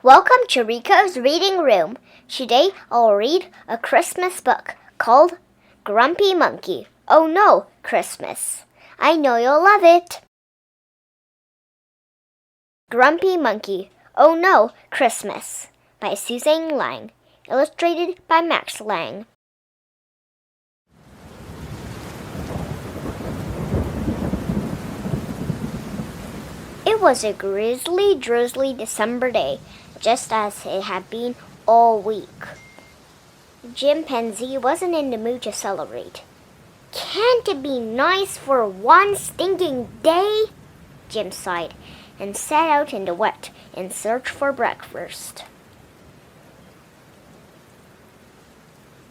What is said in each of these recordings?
Welcome to Riko's Reading Room. Today I'll read a Christmas book called Grumpy Monkey. Oh no, Christmas. I know you'll love it. Grumpy Monkey. Oh no, Christmas by Suzanne Lang. Illustrated by Max Lang. It was a grisly, drizzly December day, just as it had been all week. Chimpanzee wasn't in the mood to celebrate. Can't it be nice for one stinking day? Jim sighed and set out in the wet in search for breakfast.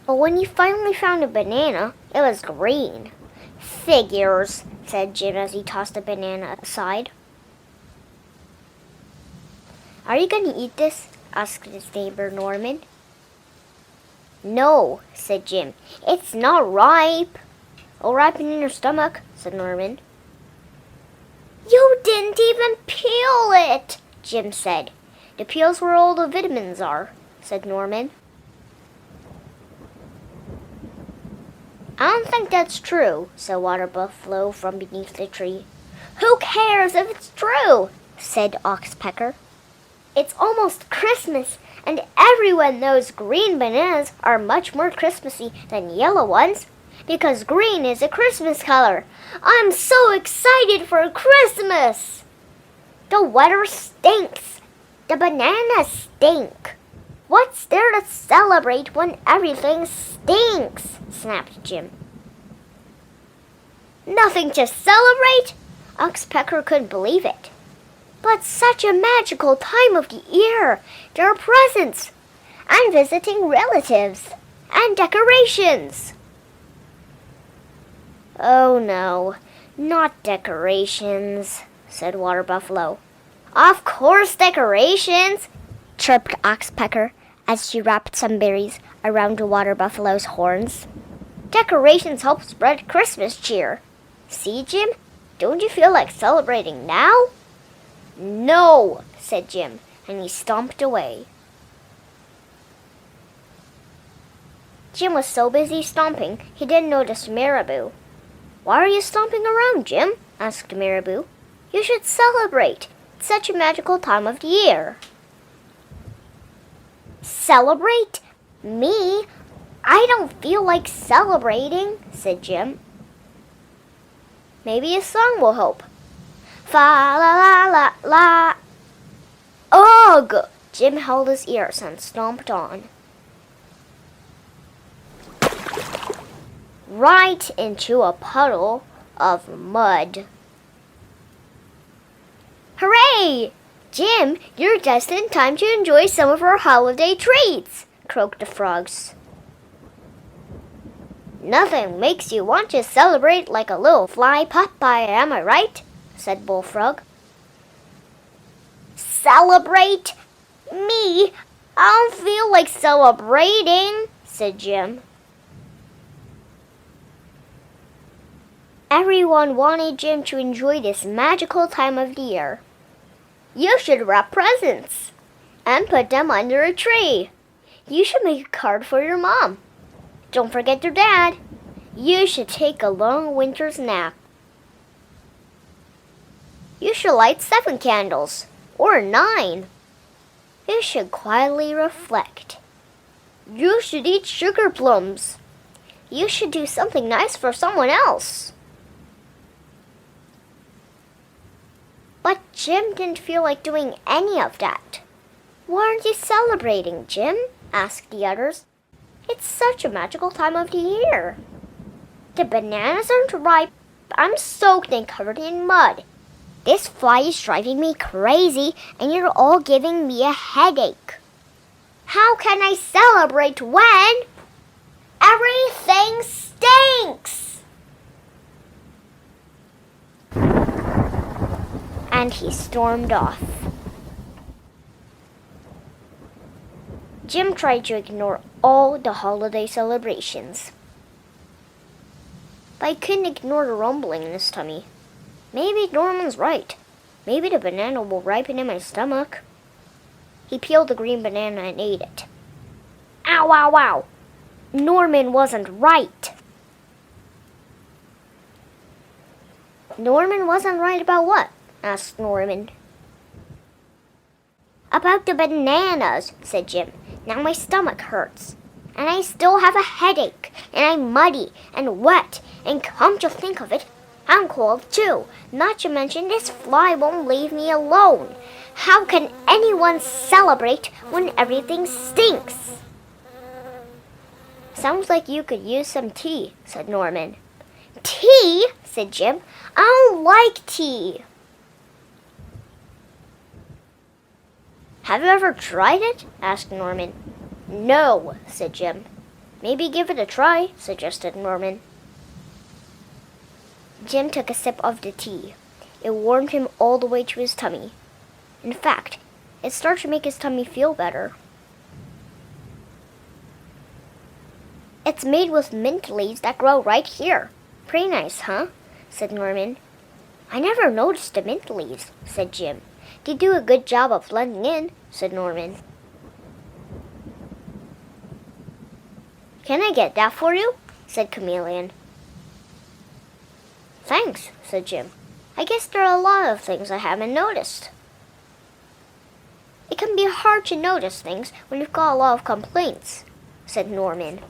But when he finally found a banana, it was green. Figures, said Jim as he tossed the banana aside. Are you going to eat this? Asked his neighbor Norman. No, said Jim. It's not ripe. It'll ripen in your stomach, said Norman. You didn't even peel it, Jim said. The peel's where all the vitamins are, said Norman. I don't think that's true, said Water Buffalo from beneath the tree. Who cares if it's true, said Oxpecker. It's almost Christmas, and everyone knows green bananas are much more Christmassy than yellow ones, because green is a Christmas color. I'm so excited for Christmas! The weather stinks. The bananas stink. What's there to celebrate when everything stinks? Snapped Jim. Nothing to celebrate? Oxpecker couldn't believe it. But such a magical time of the year. There are presents, and visiting relatives, and decorations. Oh no, not decorations, said Water Buffalo. Of course decorations, chirped Oxpecker as she wrapped some berries around the Water Buffalo's horns. Decorations help spread Christmas cheer. See, Jim? Don't you feel like celebrating now? No, said Jim, and he stomped away. Jim was so busy stomping, he didn't notice Marabou. Why are you stomping around, Jim? Asked Marabou. You should celebrate. It's such a magical time of the year. Celebrate? Me? I don't feel like celebrating, said Jim. Maybe a song will help. Fa la la la la. Ugh! Jim held his ears and stomped on. Right into a puddle of mud. Hooray! Jim, you're just in time to enjoy some of our holiday treats, croaked the frogs. Nothing makes you want to celebrate like a little fly pie, am I right? Said Bullfrog. Celebrate? Me? I don't feel like celebrating, said Jim. Everyone wanted Jim to enjoy this magical time of the year. You should wrap presents and put them under a tree. You should make a card for your mom. Don't forget your dad. You should take a long winter's nap. You should light 7 candles, or 9. You should quietly reflect. You should eat sugar plums. You should do something nice for someone else. But Jim didn't feel like doing any of that. Why aren't you celebrating, Jim? Asked the others. It's such a magical time of the year. The bananas aren't ripe. I'm soaked and covered in mud. This fly is driving me crazy, and you're all giving me a headache. How can I celebrate when everything stinks? And he stormed off. Jim tried to ignore all the holiday celebrations, but he couldn't ignore the rumbling in his tummy. Maybe Norman's right. Maybe the banana will ripen in my stomach. He peeled the green banana and ate it. Ow, ow, ow! Norman wasn't right. Norman wasn't right about what? Asked Norman. About the bananas, said Jim. Now my stomach hurts. And I still have a headache. And I'm muddy and wet. And come to think of it, I'm cold too. Not to mention this fly won't leave me alone. How can anyone celebrate when everything stinks? Sounds like you could use some tea, said Norman. Tea? Said Jim. I don't like tea. Have you ever tried it? Asked Norman. No, said Jim. Maybe give it a try, suggested Norman. Jim took a sip of the tea. It warmed him all the way to his tummy. In fact, it started to make his tummy feel better. It's made with mint leaves that grow right here. Pretty nice, huh? Said Norman. I never noticed the mint leaves, said Jim. They do a good job of blending in, said Norman. Can I get that for you? Said Chameleon. Thanks, said Jim. I guess there are a lot of things I haven't noticed. It can be hard to notice things when you've got a lot of complaints, said Norman.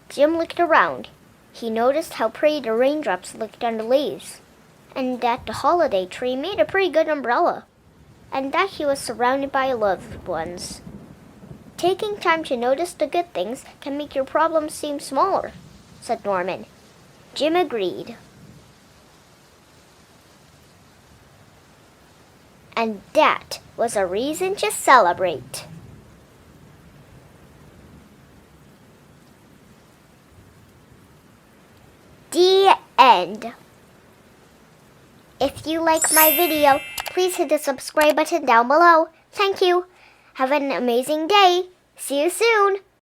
Jim looked around. He noticed how pretty the raindrops looked on the leaves, and that the holiday tree made a pretty good umbrella, and that he was surrounded by loved ones. Taking time to notice the good things can make your problems seem smaller, said Norman. Jim agreed. And that was a reason to celebrate. The end. If you like my video, please hit the subscribe button down below. Thank you. Have an amazing day. See you soon.